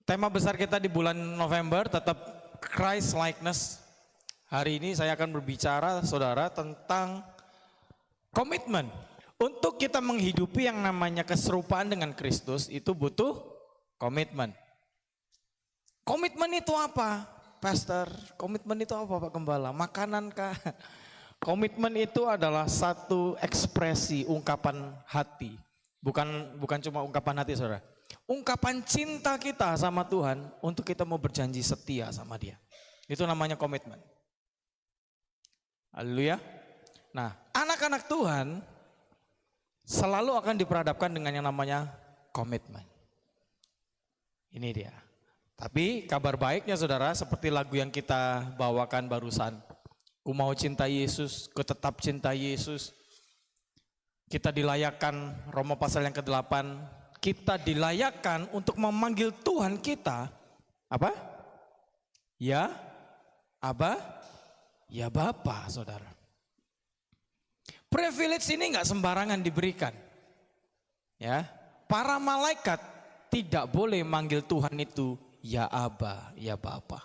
Tema besar kita di bulan November tetap Christ likeness. Hari ini saya akan berbicara, saudara, tentang komitmen. Untuk kita menghidupi yang namanya keserupaan dengan Kristus itu butuh komitmen. Komitmen itu apa, Pastor? Komitmen itu apa, Pak Gembala? Makanan kah? Komitmen itu adalah satu ekspresi ungkapan hati. Bukan cuma ungkapan hati, saudara. Ungkapan cinta kita sama Tuhan untuk kita mau berjanji setia sama Dia. Itu namanya komitmen. Haleluya. Nah, anak-anak Tuhan selalu akan diperhadapkan dengan yang namanya komitmen. Ini dia. Tapi kabar baiknya, saudara, seperti lagu yang kita bawakan barusan. Ku mau cinta Yesus, ku tetap cinta Yesus. Kita dilayakkan, Roma pasal yang ke-8, kita dilayakkan untuk memanggil Tuhan kita, apa? Ya, Aba, ya Bapa, saudara. Privilege ini nggak sembarangan diberikan. Ya, para malaikat tidak boleh manggil Tuhan itu ya Aba, ya Bapa.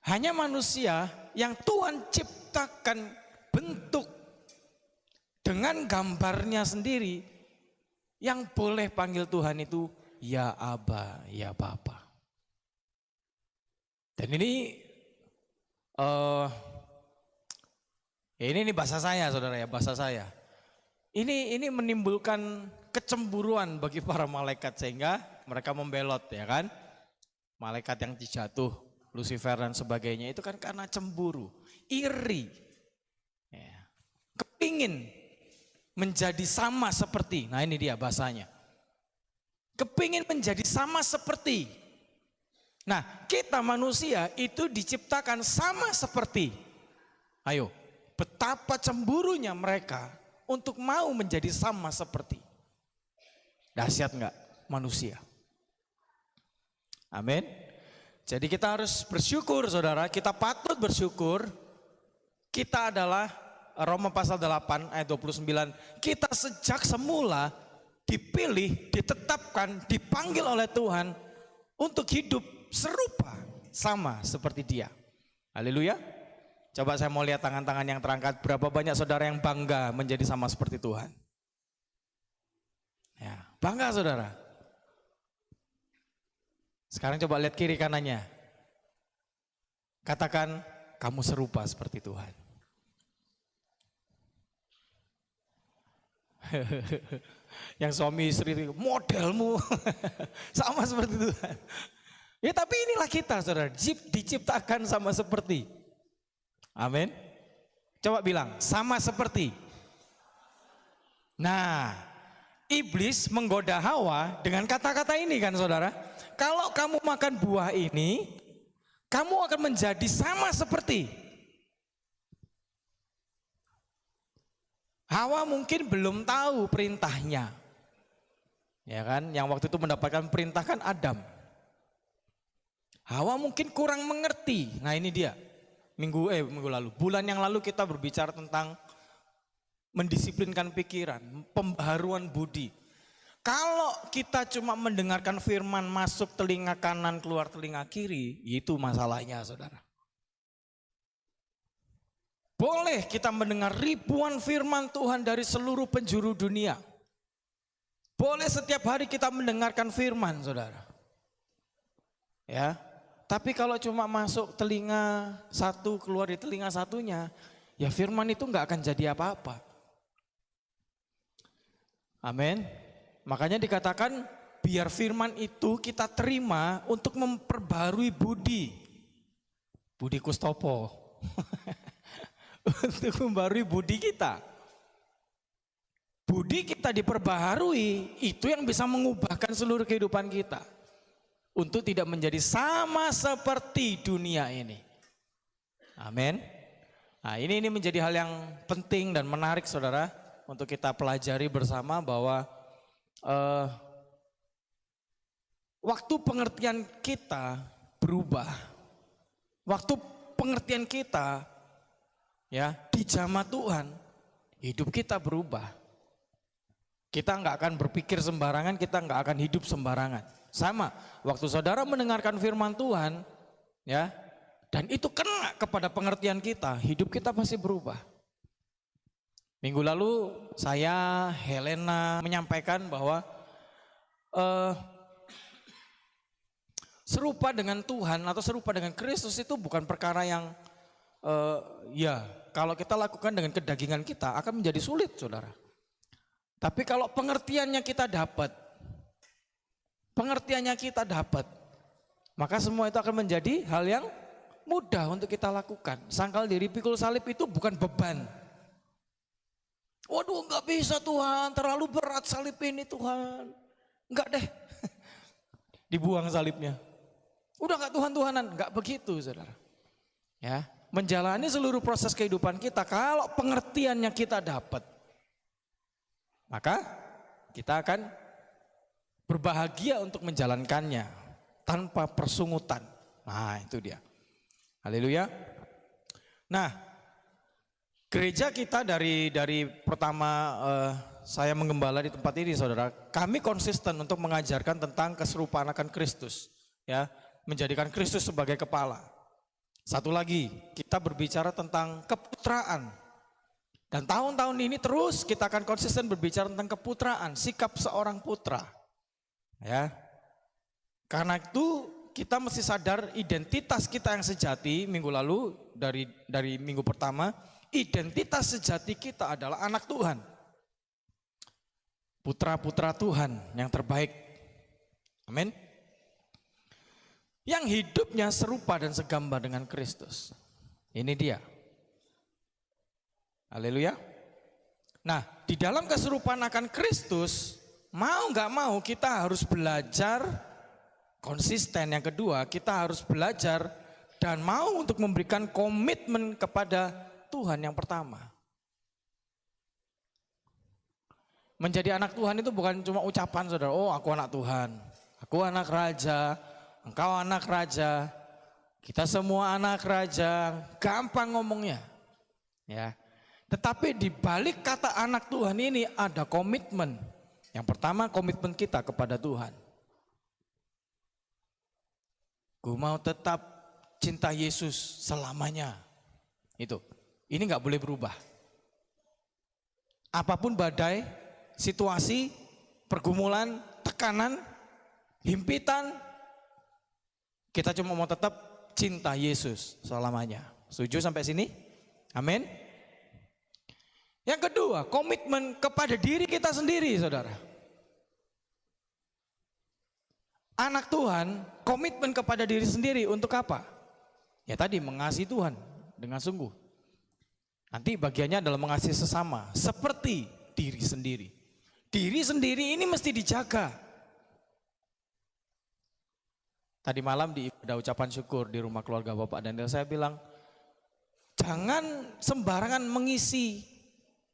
Hanya manusia yang Tuhan ciptakan bentuk dengan gambarnya sendiri yang boleh panggil Tuhan itu ya Aba, ya Bapa. Dan ini ini bahasa saya, saudara, ya, bahasa saya. Ini menimbulkan kecemburuan bagi para malaikat sehingga mereka membelot, ya kan? Malaikat yang dijatuh, Lucifer dan sebagainya itu kan karena cemburu, iri, ya, kepingin menjadi sama seperti. Nah, ini dia bahasanya. Kepingin menjadi sama seperti. Nah, kita manusia itu diciptakan sama seperti. Ayo, betapa cemburunya mereka untuk mau menjadi sama seperti. Dahsyat enggak manusia? Amin. Jadi kita harus bersyukur, saudara. Kita patut bersyukur. Kita adalah Roma pasal 8 ayat 29. Kita sejak semula dipilih, ditetapkan, dipanggil oleh Tuhan untuk hidup serupa sama seperti Dia. Haleluya. Coba saya mau lihat tangan-tangan yang terangkat. Berapa banyak saudara yang bangga menjadi sama seperti Tuhan? Ya, bangga, saudara. Sekarang coba lihat kiri kanannya. Katakan, kamu serupa seperti Tuhan. Yang suami istri itu, modelmu sama seperti Tuhan. Ya, tapi inilah kita, saudara, diciptakan sama seperti. Amin. Coba bilang, sama seperti. Nah, iblis menggoda Hawa dengan kata-kata ini kan, saudara. Kalau kamu makan buah ini, kamu akan menjadi sama seperti. Hawa mungkin belum tahu perintahnya. Ya kan, yang waktu itu mendapatkan perintah kan Adam. Hawa mungkin kurang mengerti. Nah, ini dia. Minggu lalu, bulan yang lalu kita berbicara tentang mendisiplinkan pikiran, pembaharuan budi. Kalau kita cuma mendengarkan firman masuk telinga kanan, keluar telinga kiri, itu masalahnya, saudara. Boleh kita mendengar ribuan firman Tuhan dari seluruh penjuru dunia. Boleh setiap hari kita mendengarkan firman, saudara. Ya, tapi kalau cuma masuk telinga satu, keluar di telinga satunya, ya firman itu nggak akan jadi apa-apa. Amin. Makanya dikatakan biar firman itu kita terima untuk memperbarui budi. Budi Kustopo. Untuk membarui budi kita. Budi kita diperbaharui, itu yang bisa mengubahkan seluruh kehidupan kita. Untuk tidak menjadi sama seperti dunia ini. Amin. Nah, ini menjadi hal yang penting dan menarik, saudara, untuk kita pelajari bersama bahwa waktu pengertian kita berubah. Waktu pengertian kita, ya, di jamaah Tuhan, hidup kita berubah. Kita nggak akan berpikir sembarangan, kita nggak akan hidup sembarangan. Sama, waktu saudara mendengarkan firman Tuhan, ya, dan itu kena kepada pengertian kita, hidup kita pasti berubah. Minggu lalu saya, Helena menyampaikan bahwa serupa dengan Tuhan atau serupa dengan Kristus itu bukan perkara yang ya kalau kita lakukan dengan kedagingan kita akan menjadi sulit, saudara. Tapi kalau pengertiannya kita dapat, maka semua itu akan menjadi hal yang mudah untuk kita lakukan. Sangkal diri pikul salib itu bukan beban. Waduh, nggak bisa Tuhan, terlalu berat salib ini Tuhan. Enggak deh, dibuang salibnya. Udah nggak Tuhan-Tuhanan, nggak begitu, saudara. Ya, menjalani seluruh proses kehidupan kita, kalau pengertiannya kita dapat, maka kita akan berbahagia untuk menjalankannya tanpa persungutan. Nah, itu dia. Haleluya. Nah, gereja kita dari pertama saya menggembala di tempat ini, saudara, kami konsisten untuk mengajarkan tentang keserupaan akan Kristus, ya, menjadikan Kristus sebagai kepala. Satu lagi, kita berbicara tentang keputraan. Dan tahun-tahun ini terus kita akan konsisten berbicara tentang keputraan, sikap seorang putra. Ya. Karena itu kita mesti sadar identitas kita yang sejati. Minggu lalu dari minggu pertama, identitas sejati kita adalah anak Tuhan. Putra-putra Tuhan yang terbaik. Amin. Yang hidupnya serupa dan segambar dengan Kristus. Ini dia. Haleluya. Nah, di dalam keserupaan akan Kristus, mau nggak mau kita harus belajar konsisten. Yang kedua, kita harus belajar dan mau untuk memberikan komitmen kepada Tuhan yang pertama. Menjadi anak Tuhan itu bukan cuma ucapan, saudara. Oh, aku anak Tuhan, aku anak raja, engkau anak raja, kita semua anak raja. Gampang ngomongnya, ya. Tetapi di balik kata anak Tuhan ini ada komitmen. Yang pertama, komitmen kita kepada Tuhan. Ku mau tetap cinta Yesus selamanya. Itu. Ini nggak boleh berubah. Apapun badai, situasi, pergumulan, tekanan, himpitan, kita cuma mau tetap cinta Yesus selamanya. Setuju sampai sini? Amin. Yang kedua, komitmen kepada diri kita sendiri, saudara. Anak Tuhan, komitmen kepada diri sendiri untuk apa? Ya tadi, mengasihi Tuhan dengan sungguh. Nanti bagiannya adalah mengasihi sesama, seperti diri sendiri. Diri sendiri ini mesti dijaga. Tadi malam di ibadah ucapan syukur di rumah keluarga Bapak Daniel, saya bilang, jangan sembarangan mengisi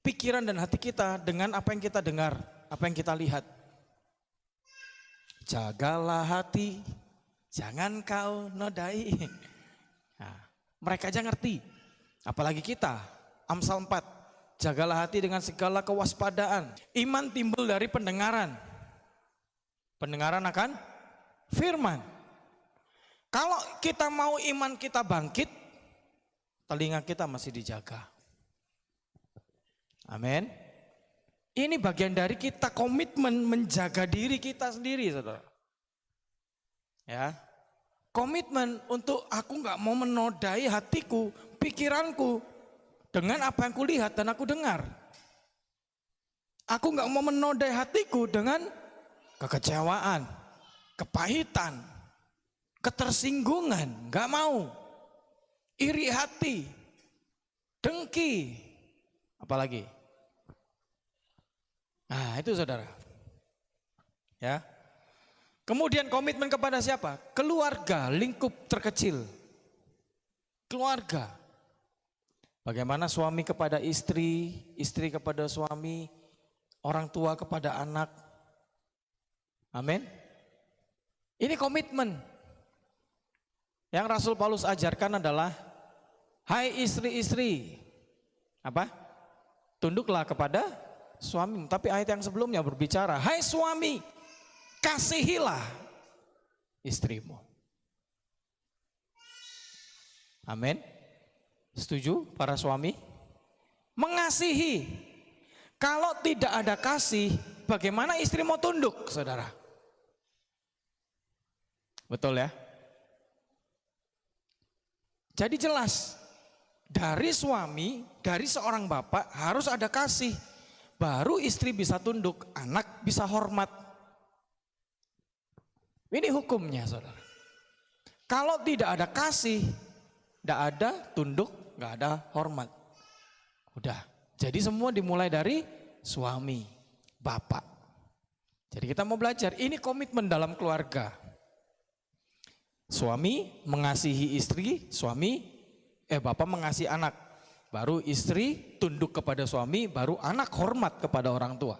pikiran dan hati kita dengan apa yang kita dengar, apa yang kita lihat. Jagalah hati, jangan kau nodai. Nah, mereka aja ngerti, apalagi kita. Amsal 4, jagalah hati dengan segala kewaspadaan. Iman timbul dari pendengaran. Pendengaran akan firman. Kalau kita mau iman kita bangkit, telinga kita masih dijaga. Amin. Ini bagian dari kita komitmen menjaga diri kita sendiri, saudara. Ya, komitmen untuk aku nggak mau menodai hatiku, pikiranku dengan apa yang kulihat dan aku dengar. Aku nggak mau menodai hatiku dengan kekecewaan, kepahitan, ketersinggungan, nggak mau. Iri hati, dengki, apalagi. Nah itu saudara. Ya. Kemudian komitmen kepada siapa? Keluarga, lingkup terkecil. Keluarga. Bagaimana suami kepada istri, istri kepada suami, orang tua kepada anak. Amin. Ini komitmen. Yang Rasul Paulus ajarkan adalah, hai istri-istri, apa? Tunduklah kepada suamimu. Tapi ayat yang sebelumnya berbicara, hai suami, kasihilah istrimu. Amin. Setuju para suami? Mengasihi. Kalau tidak ada kasih, bagaimana istri mau tunduk, saudara? Betul ya? Jadi jelas, dari suami, dari seorang bapak harus ada kasih. Baru istri bisa tunduk, anak bisa hormat. Ini hukumnya, saudara. Kalau tidak ada kasih, tidak ada tunduk, nggak ada hormat. Udah. Jadi semua dimulai dari suami, bapak. Jadi kita mau belajar, ini komitmen dalam keluarga. Suami mengasihi istri, bapak mengasihi anak. Baru istri tunduk kepada suami, baru anak hormat kepada orang tua.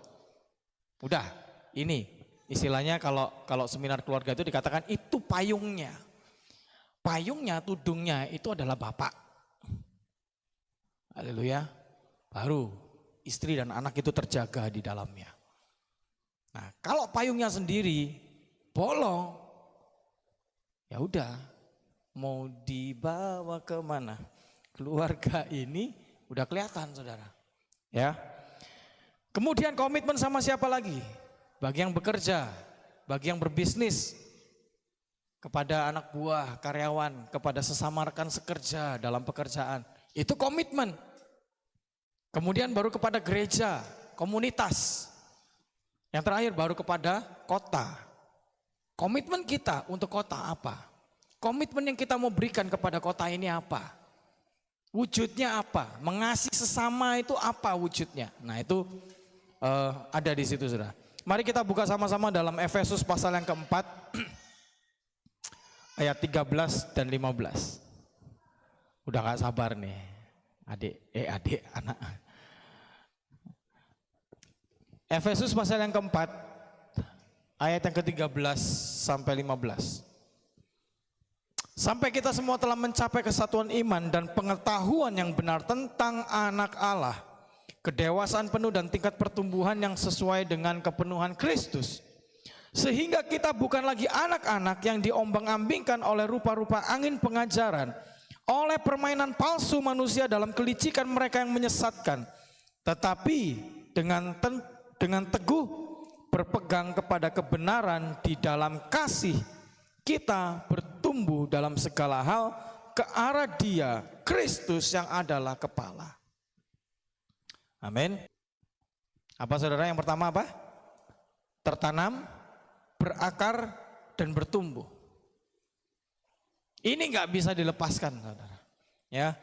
Udah, ini istilahnya kalau seminar keluarga itu dikatakan itu payungnya. Payungnya, tudungnya itu adalah bapak. Haleluya. Baru istri dan anak itu terjaga di dalamnya. Nah, kalau payungnya sendiri bolong, ya udah, mau dibawa kemana? Keluarga ini udah kelihatan, saudara. Ya. Kemudian komitmen sama siapa lagi? Bagi yang bekerja, bagi yang berbisnis, kepada anak buah, karyawan, kepada sesama rekan sekerja dalam pekerjaan. Itu komitmen. Kemudian baru kepada gereja, komunitas. Yang terakhir baru kepada kota. Komitmen kita untuk kota apa? Komitmen yang kita mau berikan kepada kota ini apa? Wujudnya apa? Mengasihi sesama itu apa wujudnya? Nah itu ada di situ, saudara. Mari kita buka sama-sama dalam Efesus pasal yang keempat, ayat 13 dan 15. Udah gak sabar nih, adik, anak. Efesus pasal yang keempat, ayat yang ke-13 sampai 15. Sampai kita semua telah mencapai kesatuan iman dan pengetahuan yang benar tentang anak Allah, kedewasaan penuh dan tingkat pertumbuhan yang sesuai dengan kepenuhan Kristus. Sehingga kita bukan lagi anak-anak yang diombang-ambingkan oleh rupa-rupa angin pengajaran, oleh permainan palsu manusia dalam kelicikan mereka yang menyesatkan, tetapi dengan teguh berpegang kepada kebenaran di dalam kasih, kita bertumbuh dalam segala hal ke arah Dia, Kristus yang adalah kepala. Amin. Apa saudara, yang pertama apa? Tertanam, berakar, dan bertumbuh. Ini nggak bisa dilepaskan, saudara. Ya,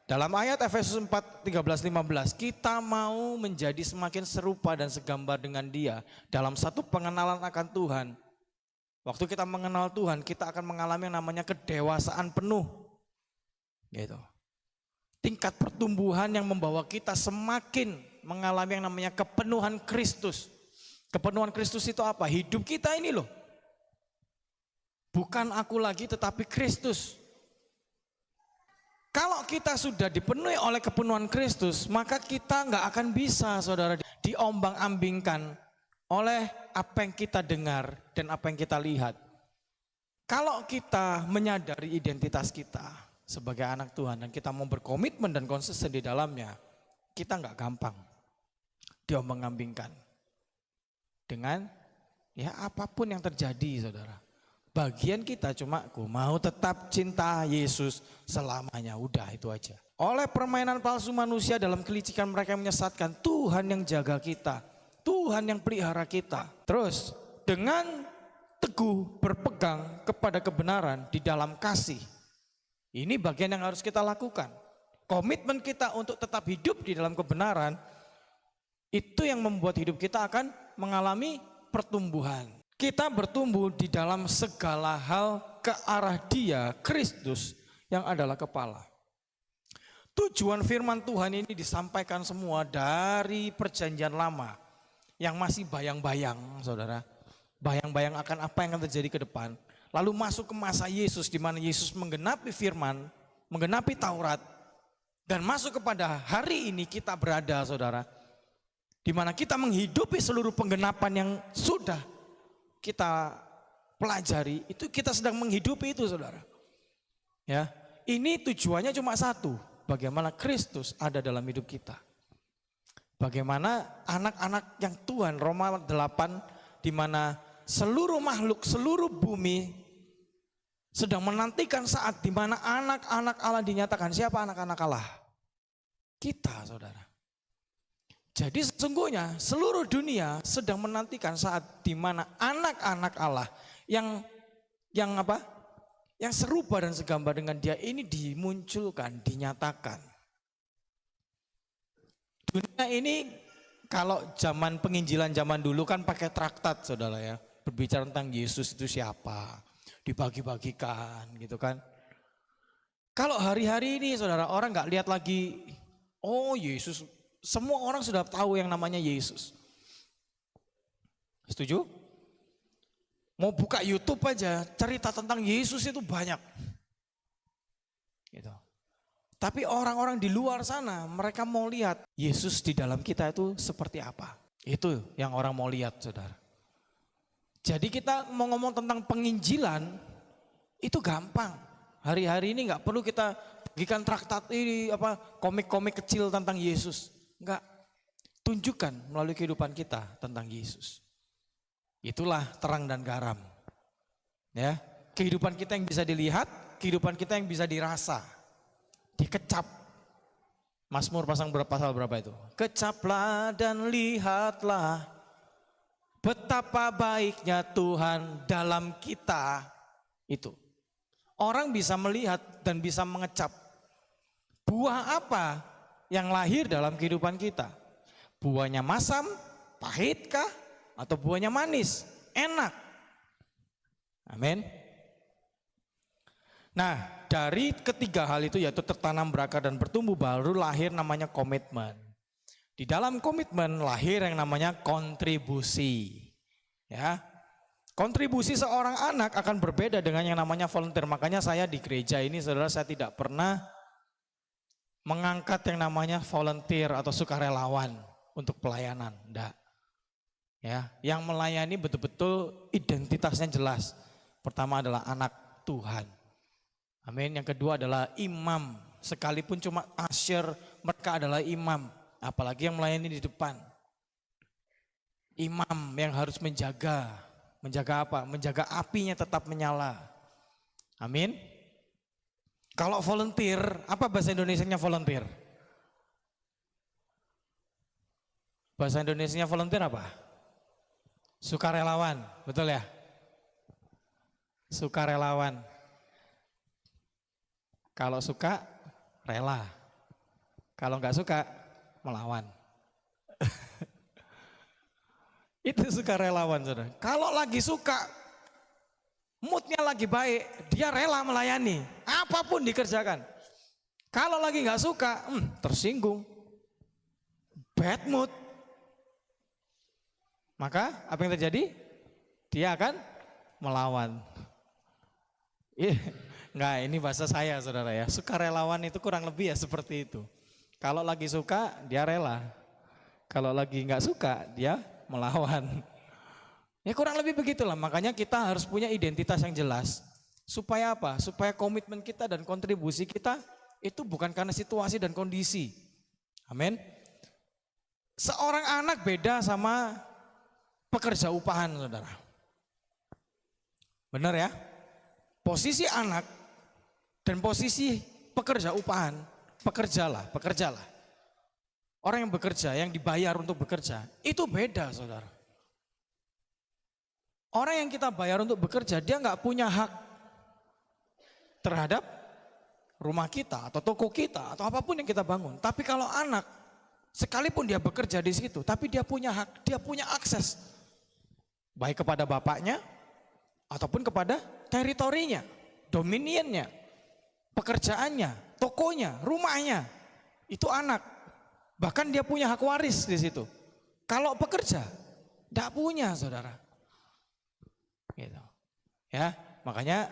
dalam ayat Efesus 4, 13, 15, kita mau menjadi semakin serupa dan segambar dengan Dia dalam satu pengenalan akan Tuhan. Waktu kita mengenal Tuhan, kita akan mengalami yang namanya kedewasaan penuh. Gitu. Tingkat pertumbuhan yang membawa kita semakin mengalami yang namanya kepenuhan Kristus. Kepenuhan Kristus itu apa? Hidup kita ini loh. Bukan aku lagi tetapi Kristus. Kalau kita sudah dipenuhi oleh kepenuhan Kristus, maka kita nggak akan bisa, saudara, diombang-ambingkan oleh apa yang kita dengar dan apa yang kita lihat. Kalau kita menyadari identitas kita sebagai anak Tuhan dan kita mau berkomitmen dan konsisten di dalamnya, kita nggak gampang diombang-ambingkan dengan ya apapun yang terjadi, saudara. Bagian kita cuma aku mau tetap cinta Yesus selamanya, udah itu aja. Oleh permainan palsu manusia dalam kelicikan mereka yang menyesatkan, Tuhan yang jaga kita, Tuhan yang pelihara kita. Terus dengan teguh berpegang kepada kebenaran di dalam kasih. Ini bagian yang harus kita lakukan. Komitmen kita untuk tetap hidup di dalam kebenaran, itu yang membuat hidup kita akan mengalami pertumbuhan. Kita bertumbuh di dalam segala hal ke arah Dia, Kristus yang adalah kepala. Tujuan firman Tuhan ini disampaikan semua dari perjanjian lama yang masih bayang-bayang, saudara. Bayang-bayang akan apa yang akan terjadi ke depan. Lalu masuk ke masa Yesus di mana Yesus menggenapi firman, menggenapi Taurat, dan masuk kepada hari ini kita berada, saudara, Di mana kita menghidupi seluruh penggenapan yang sudah kita pelajari, itu kita sedang menghidupi itu, saudara. Ya, ini tujuannya cuma satu, bagaimana Kristus ada dalam hidup kita. Bagaimana anak-anak yang Tuhan, Roma 8, di mana seluruh makhluk, seluruh bumi sedang menantikan saat di mana anak-anak Allah dinyatakan. Siapa anak-anak Allah? Kita, saudara. Jadi sesungguhnya seluruh dunia sedang menantikan saat di mana anak-anak Allah yang apa? Yang serupa dan segambar dengan Dia ini dimunculkan, dinyatakan. Dunia ini kalau zaman penginjilan zaman dulu kan pakai traktat, saudara ya. Berbicara tentang Yesus itu siapa, dibagi-bagikan gitu kan. Kalau hari-hari ini saudara, orang nggak lihat lagi, oh Yesus, semua orang sudah tahu yang namanya Yesus. Setuju? Mau buka YouTube aja, cerita tentang Yesus itu banyak. Gitu. Tapi orang-orang di luar sana, mereka mau lihat Yesus di dalam kita itu seperti apa. Itu yang orang mau lihat, saudara. Jadi kita mau ngomong tentang penginjilan, itu gampang. Hari-hari ini nggak perlu kita bagikan traktat ini, komik-komik kecil tentang Yesus. Enggak, tunjukkan melalui kehidupan kita tentang Yesus. Itulah terang dan garam. Ya, kehidupan kita yang bisa dilihat, kehidupan kita yang bisa dirasa, dikecap. Mazmur pasal berapa itu? Kecaplah dan lihatlah betapa baiknya Tuhan dalam kita. Itu. Orang bisa melihat dan bisa mengecap buah apa yang lahir dalam kehidupan kita. Buahnya masam, pahit kah? Atau buahnya manis, enak. Amin. Nah, dari ketiga hal itu yaitu tertanam, berakar dan bertumbuh, baru lahir namanya komitmen. Di dalam komitmen lahir yang namanya kontribusi. Ya. Kontribusi seorang anak akan berbeda dengan yang namanya volunteer. Makanya saya di gereja ini, saudara, saya tidak pernah mengangkat yang namanya volunteer atau sukarelawan untuk pelayanan. Enggak. Ya, yang melayani betul-betul identitasnya jelas. Pertama adalah anak Tuhan. Amin. Yang kedua adalah imam. Sekalipun cuma asyir, mereka adalah imam. Apalagi yang melayani di depan. Imam yang harus menjaga. Menjaga apa? Menjaga apinya tetap menyala. Amin. Kalau volunteer, apa bahasa Indonesianya volunteer? Bahasa Indonesianya volunteer apa? Sukarelawan, betul ya? Sukarelawan. Kalau suka, rela. Kalau nggak suka, melawan. Itu sukarelawan, saudara. Kalau lagi suka, moodnya lagi baik, dia rela melayani. Apapun dikerjakan. Kalau lagi nggak suka, tersinggung. Bad mood. Maka apa yang terjadi? Dia akan melawan. Enggak, ini bahasa saya, saudara ya. Sukarelawan itu kurang lebih ya seperti itu. Kalau lagi suka, dia rela. Kalau lagi nggak suka, dia melawan. Ya kurang lebih begitulah. Makanya kita harus punya identitas yang jelas. Supaya apa? Supaya komitmen kita dan kontribusi kita itu bukan karena situasi dan kondisi. Amin. Seorang anak beda sama pekerja upahan, saudara. Benar ya? Posisi anak dan posisi pekerja upahan, pekerjalah. Orang yang bekerja, yang dibayar untuk bekerja, itu beda, saudara. Orang yang kita bayar untuk bekerja, dia nggak punya hak terhadap rumah kita atau toko kita atau apapun yang kita bangun. Tapi kalau anak, sekalipun dia bekerja di situ, tapi dia punya hak, dia punya akses. Baik kepada bapaknya, ataupun kepada teritorinya, dominionnya, pekerjaannya, tokonya, rumahnya. Itu anak. Bahkan dia punya hak waris di situ. Kalau pekerja, tidak punya, saudara. Gitu. Ya, makanya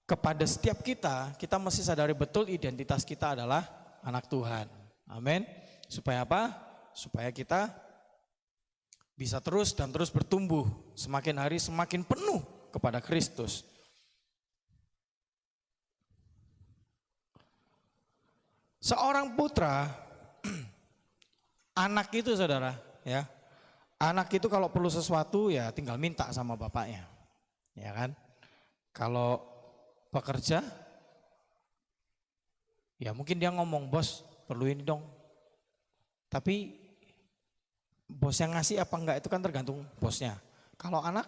kepada setiap kita mesti sadari betul identitas kita adalah anak Tuhan. Amin. Supaya apa? Supaya kita bisa terus dan terus bertumbuh, semakin hari semakin penuh kepada Kristus. Seorang putra, anak itu saudara, ya, anak itu kalau perlu sesuatu ya tinggal minta sama bapaknya, ya kan? Kalau pekerja, ya mungkin dia ngomong, bos perlu ini dong. Tapi bos yang ngasih apa enggak itu kan tergantung bosnya. Kalau anak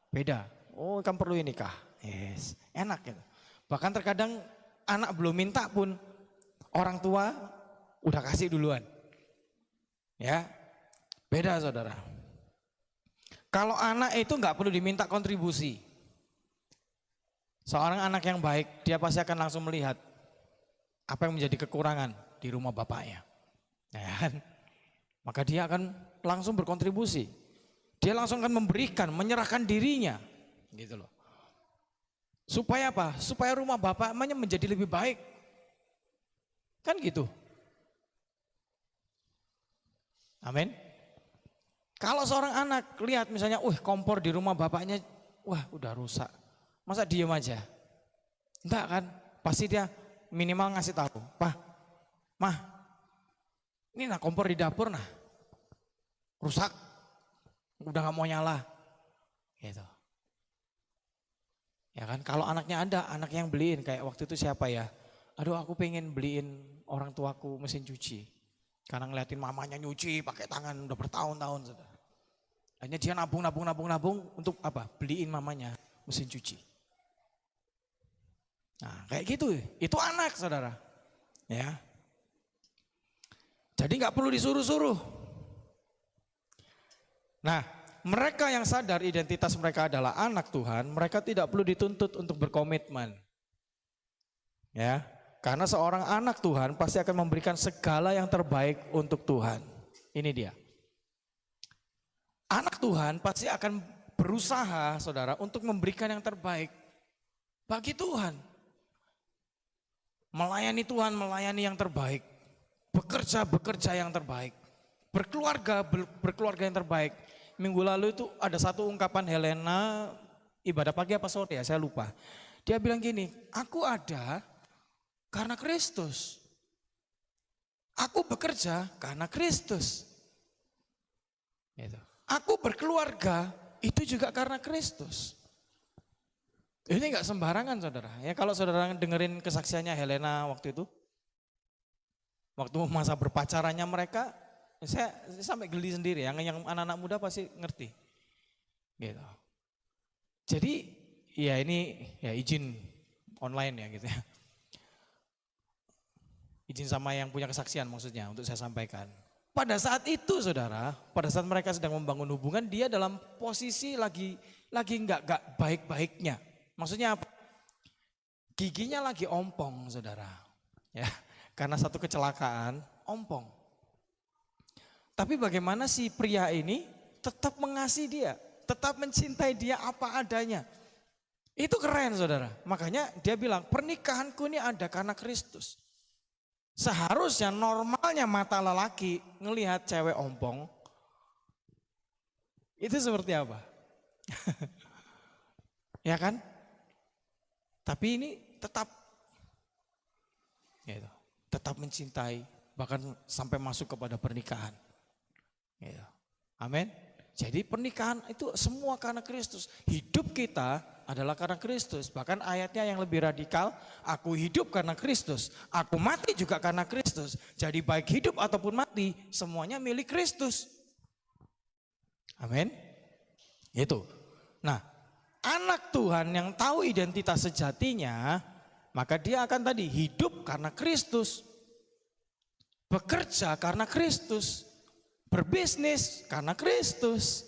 beda, oh kan perlu ini kah? Yes, enak gitu. Bahkan terkadang anak belum minta pun orang tua udah kasih duluan. Ya, beda saudara. Kalau anak itu enggak perlu diminta kontribusi. Seorang anak yang baik, dia pasti akan langsung melihat apa yang menjadi kekurangan di rumah bapaknya. Ya kan? Maka dia akan langsung berkontribusi. Dia langsung akan memberikan, menyerahkan dirinya. Gitu loh. Supaya apa? Supaya rumah bapaknya menjadi lebih baik. Kan gitu. Amin. Kalau seorang anak lihat misalnya, kompor di rumah bapaknya, wah udah rusak. Masa diem aja? Enggak kan? Pasti dia minimal ngasih tahu, Pak, Mah, ini nah kompor di dapur nah, rusak, udah gak mau nyala. Gitu. Ya kan, kalau anaknya ada, anak yang beliin, kayak waktu itu siapa ya? Aduh aku pengen beliin orang tuaku mesin cuci. Karena ngeliatin mamanya nyuci pakai tangan udah bertahun-tahun. Akhirnya dia nabung untuk apa? Beliin mamanya mesin cuci. Nah kayak gitu, itu anak saudara. Ya. Jadi nggak perlu disuruh-suruh. Nah mereka yang sadar identitas mereka adalah anak Tuhan, mereka tidak perlu dituntut untuk berkomitmen. Ya, karena seorang anak Tuhan pasti akan memberikan segala yang terbaik untuk Tuhan. Ini dia. Anak Tuhan pasti akan berusaha saudara untuk memberikan yang terbaik bagi Tuhan. Melayani Tuhan, melayani yang terbaik. Bekerja yang terbaik. Berkeluarga yang terbaik. Minggu lalu itu ada satu ungkapan Helena, ibadah pagi apa sore ya, saya lupa. Dia bilang gini, aku ada karena Kristus. Aku bekerja karena Kristus. Gitu. Aku berkeluarga itu juga karena Kristus. Ini nggak sembarangan saudara. Ya kalau saudara dengerin kesaksiannya Helena waktu itu, waktu masa berpacarannya mereka, saya sampai geli sendiri. Yang anak-anak muda pasti ngerti. Gitu. Jadi ya ini ya izin online ya gitu ya. Izin sama yang punya kesaksian maksudnya untuk saya sampaikan. Pada saat itu saudara, pada saat mereka sedang membangun hubungan, dia dalam posisi lagi nggak baik-baiknya. Maksudnya apa? Giginya lagi ompong saudara. Ya, karena satu kecelakaan ompong. Tapi bagaimana si pria ini tetap mengasihi dia, tetap mencintai dia apa adanya. Itu keren saudara. Makanya dia bilang pernikahanku ini ada karena Kristus. Seharusnya normalnya mata lelaki ngelihat cewek ompong, itu seperti apa? Ya kan? Tapi ini tetap gitu, tetap mencintai, bahkan sampai masuk kepada pernikahan. Gitu. Amin. Jadi pernikahan itu semua karena Kristus. Hidup kita adalah karena Kristus. Bahkan ayatnya yang lebih radikal, aku hidup karena Kristus, aku mati juga karena Kristus. Jadi baik hidup ataupun mati, semuanya milik Kristus. Amin. Itu. Nah, anak Tuhan yang tahu identitas sejatinya, maka dia akan tadi hidup karena Kristus, bekerja karena Kristus, berbisnis karena Kristus,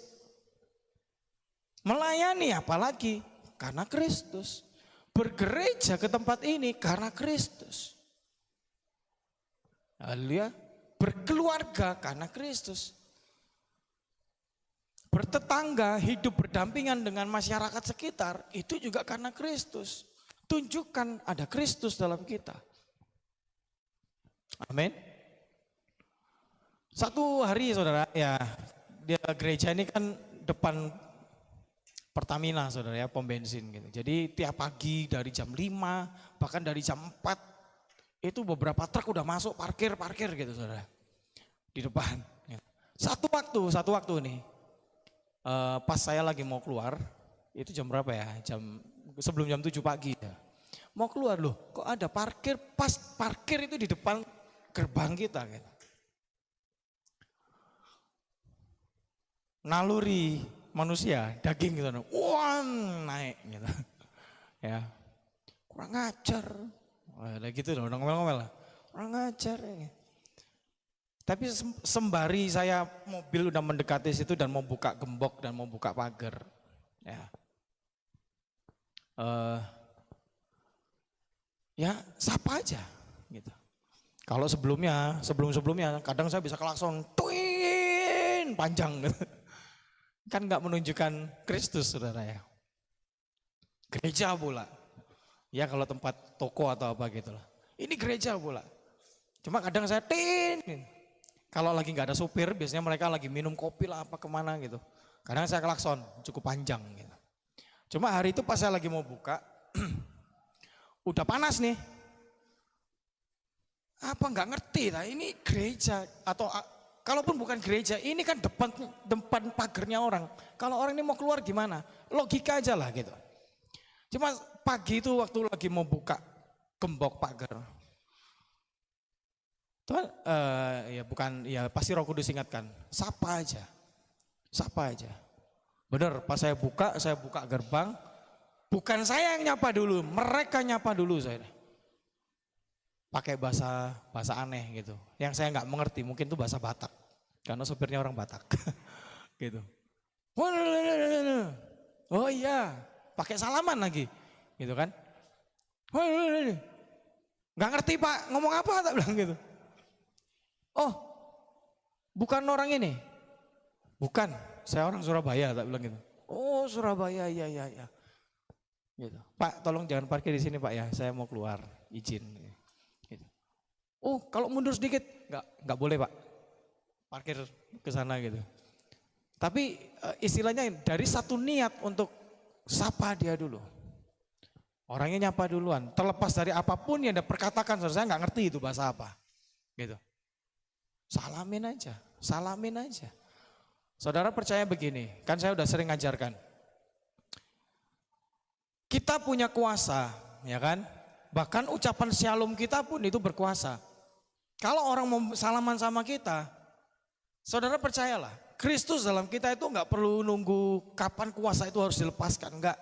melayani apalagi karena Kristus, bergereja ke tempat ini karena Kristus. Haleluya, berkeluarga karena Kristus. Bertetangga, hidup berdampingan dengan masyarakat sekitar, itu juga karena Kristus. Tunjukkan ada Kristus dalam kita. Amin. Satu hari saudara, ya dia gereja ini kan depan Pertamina saudara ya, pom bensin gitu. Jadi tiap pagi dari jam 5, bahkan dari jam 4, itu beberapa truk udah masuk parkir gitu saudara. Di depan. Satu waktu nih, pas saya lagi mau keluar, itu jam berapa ya, sebelum jam 7 pagi ya. Mau keluar loh, kok ada pas parkir itu di depan gerbang kita gitu. Naluri manusia, daging gitu, wah naik gitu. Ya, kurang ngajar, ada gitu loh, ngomel-ngomel lah, kurang ngajar ya. Tapi sembari saya mobil udah mendekati situ dan mau buka gembok dan mau buka pagar, ya, ya sapa aja gitu. Kalau sebelum-sebelumnya kadang saya bisa klakson, tuin panjang gitu. Kan nggak menunjukkan Kristus saudara ya. Gereja pula. Ya kalau tempat toko atau apa gitu lah. Ini gereja pula. Cuma kadang saya kalau lagi nggak ada supir, biasanya mereka lagi minum kopi lah apa kemana gitu. Kadang saya klakson, cukup panjang gitu. Cuma hari itu pas saya lagi mau buka, udah panas nih. Apa nggak ngerti lah, ini gereja atau kalaupun bukan gereja, ini kan depan pagernya orang. Kalau orang ini mau keluar gimana? Logika aja lah gitu. Cuma pagi itu waktu lagi mau buka gembok pagar, Tuhan, ya pasti Roh Kudus ingatkan, sapa aja. Bener, pas saya buka gerbang, bukan saya yang nyapa dulu, mereka nyapa dulu saya. Pakai bahasa aneh gitu, yang saya nggak mengerti, mungkin itu bahasa Batak, karena sopirnya orang Batak, gitu. Oh iya, pakai salaman lagi, gitu kan? Nggak ngerti Pak, ngomong apa? Tak bilang gitu. Oh, bukan orang ini? Bukan, saya orang Surabaya, tak bilang gitu. Oh Surabaya, iya. Gitu. Pak, tolong jangan parkir di sini Pak ya, saya mau keluar, izin. Gitu. Oh, kalau mundur sedikit, nggak boleh Pak, parkir ke sana gitu. Tapi istilahnya dari satu niat untuk sapa dia dulu. Orangnya nyapa duluan, terlepas dari apapun yang dia perkatakan, saya nggak ngerti itu bahasa apa. Gitu. Salamin aja. Saudara percaya begini, kan saya udah sering ngajarkan. Kita punya kuasa, ya kan? Bahkan ucapan shalom kita pun itu berkuasa. Kalau orang mau salaman sama kita, saudara percayalah, Kristus dalam kita itu nggak perlu nunggu kapan kuasa itu harus dilepaskan, enggak.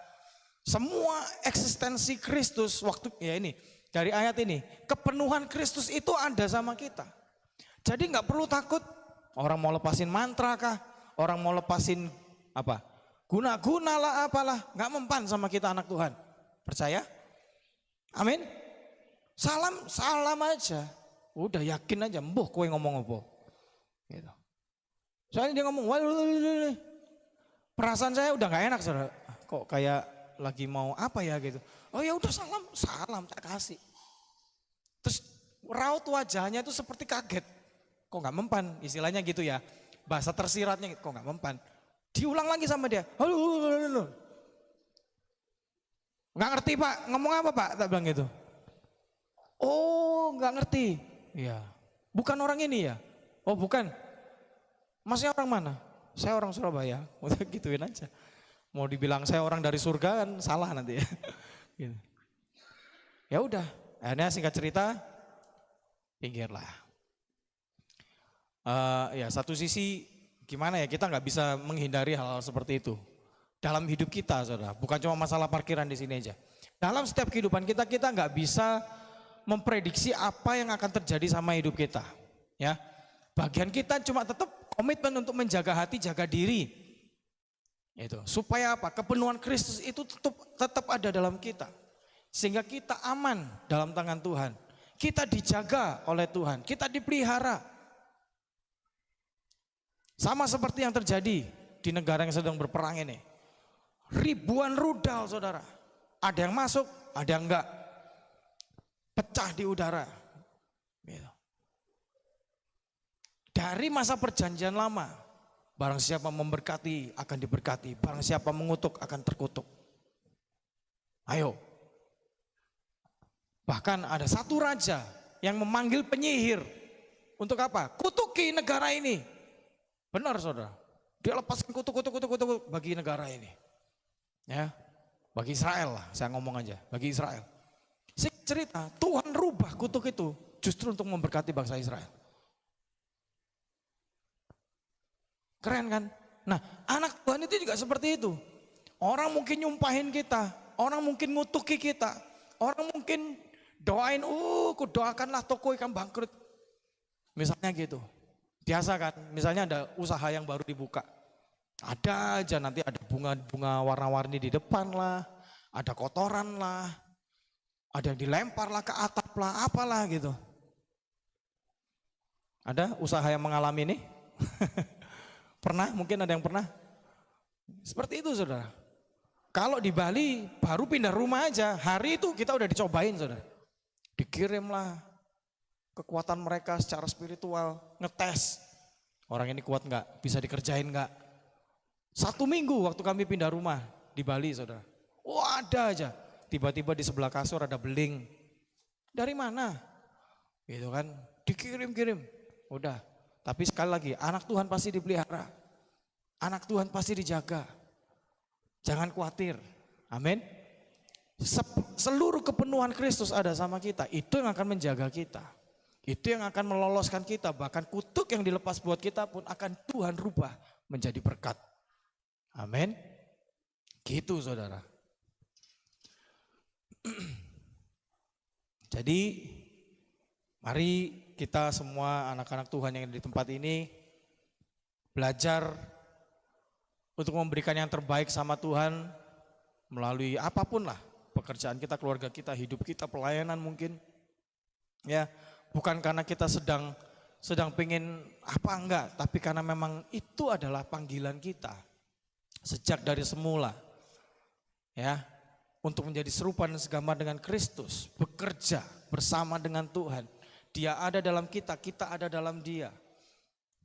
Semua eksistensi Kristus waktu ya ini dari ayat ini, kepenuhan Kristus itu ada sama kita. Jadi nggak perlu takut orang mau lepasin mantra kah, orang mau lepasin apa, guna-guna lah apalah, nggak mempan sama kita anak Tuhan. Percaya? Amin. Salam aja. Udah yakin aja, mbuh kowe ngomong apa. Gitu. Soalnya dia ngomong, perasaan saya udah nggak enak saudara. Kok kayak lagi mau apa ya gitu. Oh ya udah salam tak kasih. Terus raut wajahnya itu seperti kaget. Kok nggak mempan, istilahnya gitu ya. Bahasa tersiratnya kok nggak mempan. Diulang lagi sama dia. Halo. Nggak ngerti Pak, ngomong apa Pak? Tak bilang gitu. Oh nggak ngerti. Iya. Bukan orang ini ya? Oh bukan. Masnya orang mana? Saya orang Surabaya. Udah gituin aja. Mau dibilang saya orang dari surga kan salah nanti ya. Gitu. Ya udah, akhirnya singkat cerita, pinggirlah. Ya satu sisi gimana ya, kita nggak bisa menghindari hal-hal seperti itu dalam hidup kita saudara. Bukan cuma masalah parkiran di sini aja. Dalam setiap kehidupan kita nggak bisa memprediksi apa yang akan terjadi sama hidup kita. Ya, bagian kita cuma tetap komitmen untuk menjaga hati, jaga diri. Itu supaya apa? Kepenuhan Kristus itu tetap ada dalam kita, sehingga kita aman dalam tangan Tuhan. Kita dijaga oleh Tuhan, kita dipelihara. Sama seperti yang terjadi di negara yang sedang berperang ini. Ribuan rudal saudara. Ada yang masuk, ada yang enggak. Pecah di udara. Dari masa perjanjian lama, barang siapa memberkati akan diberkati, barang siapa mengutuk akan terkutuk. Ayo. Bahkan ada satu raja yang memanggil penyihir. Untuk apa? Kutuki negara ini. Benar saudara. Dia lepaskan kutuk bagi negara ini. Ya, bagi Israel lah, saya ngomong aja, bagi Israel. Saya cerita, Tuhan rubah kutuk itu justru untuk memberkati bangsa Israel. Keren kan? Nah, anak Tuhan itu juga seperti itu. Orang mungkin nyumpahin kita, orang mungkin ngutuki kita, orang mungkin doain, ku doakanlah toko ikan bangkrut. Misalnya gitu. Biasa kan, misalnya ada usaha yang baru dibuka. Ada aja nanti ada bunga-bunga warna-warni di depan lah, ada kotoran lah, ada yang dilempar lah ke atap lah, apalah gitu. Ada usaha yang mengalami ini? Pernah? Mungkin ada yang pernah? Seperti itu saudara. Kalau di Bali baru pindah rumah aja, hari itu kita udah dicobain saudara. Dikirimlah kekuatan mereka secara spiritual, ngetes. Orang ini kuat enggak? Bisa dikerjain enggak? 1 minggu waktu kami pindah rumah di Bali saudara. Wah ada aja. Tiba-tiba di sebelah kasur ada beling. Dari mana? Gitu kan. Dikirim-kirim. Udah. Tapi sekali lagi anak Tuhan pasti dipelihara. Anak Tuhan pasti dijaga. Jangan khawatir. Amin. Seluruh kepenuhan Kristus ada sama kita. Itu yang akan menjaga kita. Itu yang akan meloloskan kita. Bahkan kutuk yang dilepas buat kita pun akan Tuhan rubah menjadi berkat. Amin. Gitu saudara. Jadi mari kita semua anak-anak Tuhan yang ada di tempat ini belajar untuk memberikan yang terbaik sama Tuhan melalui apapun lah. Pekerjaan kita, keluarga kita, hidup kita, pelayanan mungkin. Ya. Bukan karena kita sedang pengen apa enggak, tapi karena memang itu adalah panggilan kita. Sejak dari semula. Ya, untuk menjadi serupa dan segambar dengan Kristus, bekerja bersama dengan Tuhan. Dia ada dalam kita, kita ada dalam Dia.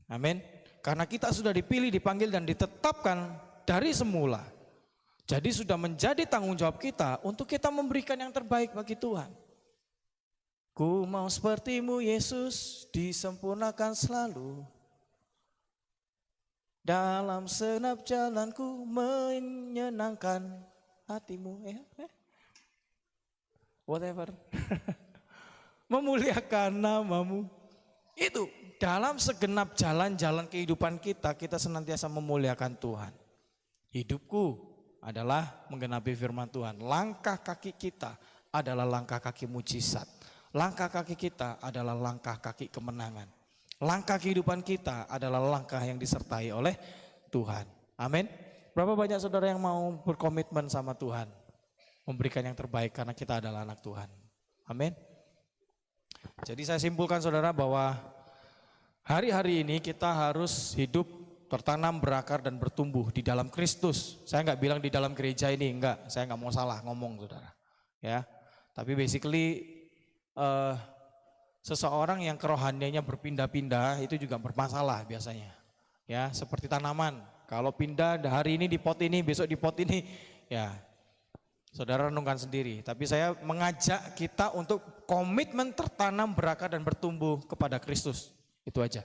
Amin. Karena kita sudah dipilih, dipanggil dan ditetapkan dari semula. Jadi sudah menjadi tanggung jawab kita untuk kita memberikan yang terbaik bagi Tuhan. Ku mau sepertimu Yesus, disempurnakan selalu. Dalam senap jalanku menyenangkan hatimu. Whatever. Memuliakan namamu. Itu dalam segenap jalan-jalan kehidupan kita, kita senantiasa memuliakan Tuhan. Hidupku adalah menggenapi firman Tuhan. Langkah kaki kita adalah langkah kaki mujizat. Langkah kaki kita adalah langkah kaki kemenangan. Langkah kehidupan kita adalah langkah yang disertai oleh Tuhan. Amin. Berapa banyak saudara yang mau berkomitmen sama Tuhan? Memberikan yang terbaik karena kita adalah anak Tuhan. Amin. Jadi saya simpulkan saudara bahwa hari-hari ini kita harus hidup tertanam, berakar dan bertumbuh di dalam Kristus. Saya nggak bilang di dalam gereja ini, enggak. Saya nggak mau salah ngomong saudara. Ya, tapi basically seseorang yang kerohaniannya berpindah-pindah itu juga bermasalah biasanya. Ya, seperti tanaman. Kalau pindah hari ini di pot ini, besok di pot ini, ya saudara renungkan sendiri. Tapi saya mengajak kita untuk komitmen tertanam, berakar dan bertumbuh kepada Kristus. Itu aja,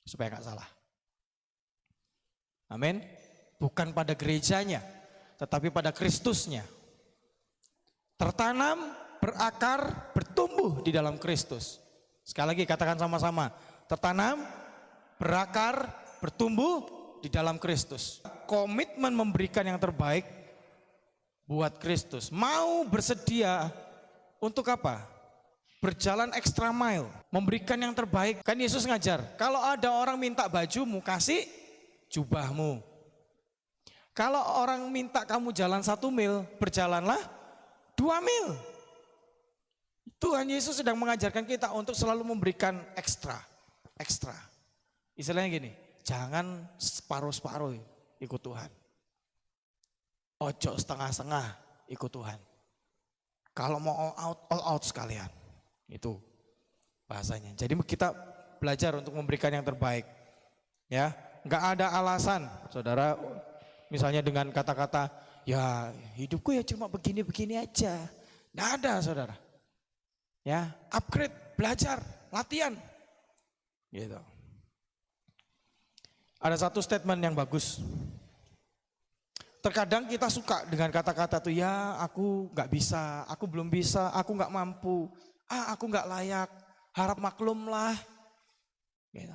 supaya nggak salah. Amin. Bukan pada gerejanya, tetapi pada Kristusnya. Tertanam, berakar, bertumbuh di dalam Kristus. Sekali lagi katakan sama-sama. Tertanam, berakar, bertumbuh di dalam Kristus. Komitmen memberikan yang terbaik buat Kristus. Mau bersedia untuk apa? Berjalan extra mile. Memberikan yang terbaik. Kan Yesus ngajar. Kalau ada orang minta bajumu, kasih jubahmu. Kalau orang minta kamu jalan 1 mil, berjalanlah 2 mil. Tuhan Yesus sedang mengajarkan kita untuk selalu memberikan ekstra. Istilahnya gini, jangan separuh-separuh ikut Tuhan. Ojo setengah-setengah ikut Tuhan. Kalau mau all out sekalian. Itu bahasanya. Jadi kita belajar untuk memberikan yang terbaik. Ya, nggak ada alasan, saudara. Misalnya dengan kata-kata, ya hidupku ya cuma begini-begini aja. Nggak ada, saudara. Ya, upgrade, belajar, latihan. Gitu. Ada satu statement yang bagus. Terkadang kita suka dengan kata-kata tuh, ya aku nggak bisa, aku belum bisa, aku nggak mampu, aku nggak layak, harap maklum lah. Gitu.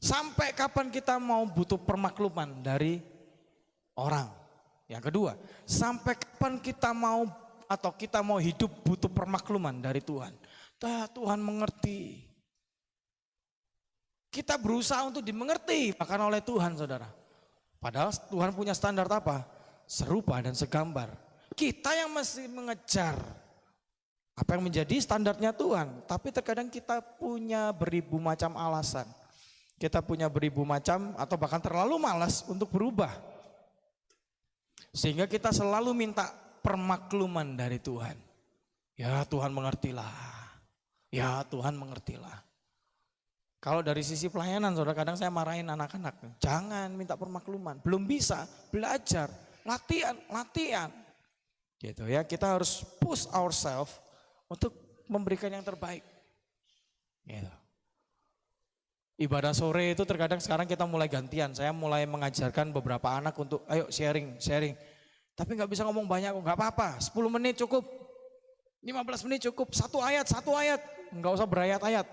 Sampai kapan kita mau butuh permakluman dari orang? Yang kedua, sampai kapan kita mau atau kita mau hidup butuh permakluman dari Tuhan? Tuhan mengerti. Kita berusaha untuk dimengerti bahkan oleh Tuhan, saudara. Padahal Tuhan punya standar apa? Serupa dan segambar. Kita yang masih mengejar apa yang menjadi standarnya Tuhan. Tapi terkadang kita punya beribu macam alasan. Kita punya beribu macam atau bahkan terlalu malas untuk berubah. Sehingga kita selalu minta permakluman dari Tuhan. Ya Tuhan mengertilah. Ya Tuhan mengertilah. Kalau dari sisi pelayanan, saudara, kadang saya marahin anak-anak. Jangan minta permakluman, belum bisa, belajar, latihan. Gitu ya, kita harus push ourselves untuk memberikan yang terbaik. Gitu. Ibadah sore itu terkadang sekarang kita mulai gantian. Saya mulai mengajarkan beberapa anak untuk ayo sharing. Tapi nggak bisa ngomong banyak, nggak apa-apa. 10 menit cukup, 15 menit cukup, satu ayat, nggak usah berayat-ayat.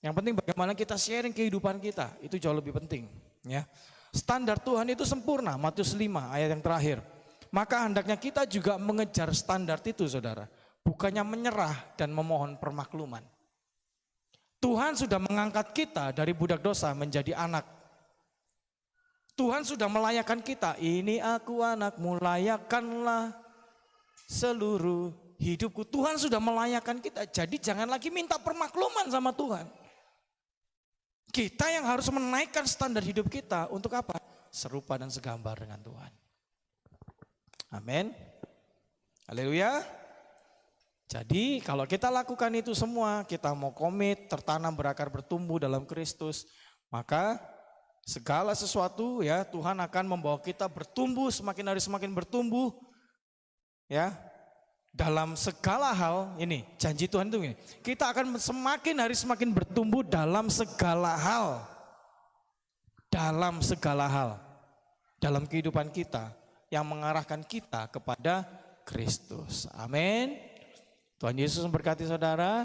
Yang penting bagaimana kita sharing kehidupan kita, itu jauh lebih penting. Ya, standar Tuhan itu sempurna, Matius 5 ayat yang terakhir. Maka hendaknya kita juga mengejar standar itu, saudara. Bukannya menyerah dan memohon permakluman. Tuhan sudah mengangkat kita dari budak dosa menjadi anak. Tuhan sudah melayakkan kita, ini aku anakmu, layakkanlah seluruh hidupku. Tuhan sudah melayakkan kita, jadi jangan lagi minta permakluman sama Tuhan. Kita yang harus menaikkan standar hidup kita untuk apa? Serupa dan segambar dengan Tuhan. Amin. Haleluya. Jadi kalau kita lakukan itu semua, kita mau komit, tertanam, berakar, bertumbuh dalam Kristus, maka segala sesuatu ya Tuhan akan membawa kita bertumbuh, semakin hari semakin bertumbuh. Ya. Dalam segala hal, ini janji Tuhan itu ini, kita akan semakin hari semakin bertumbuh dalam segala hal. Dalam segala hal. Dalam kehidupan kita yang mengarahkan kita kepada Kristus. Amin. Tuhan Yesus memberkati saudara.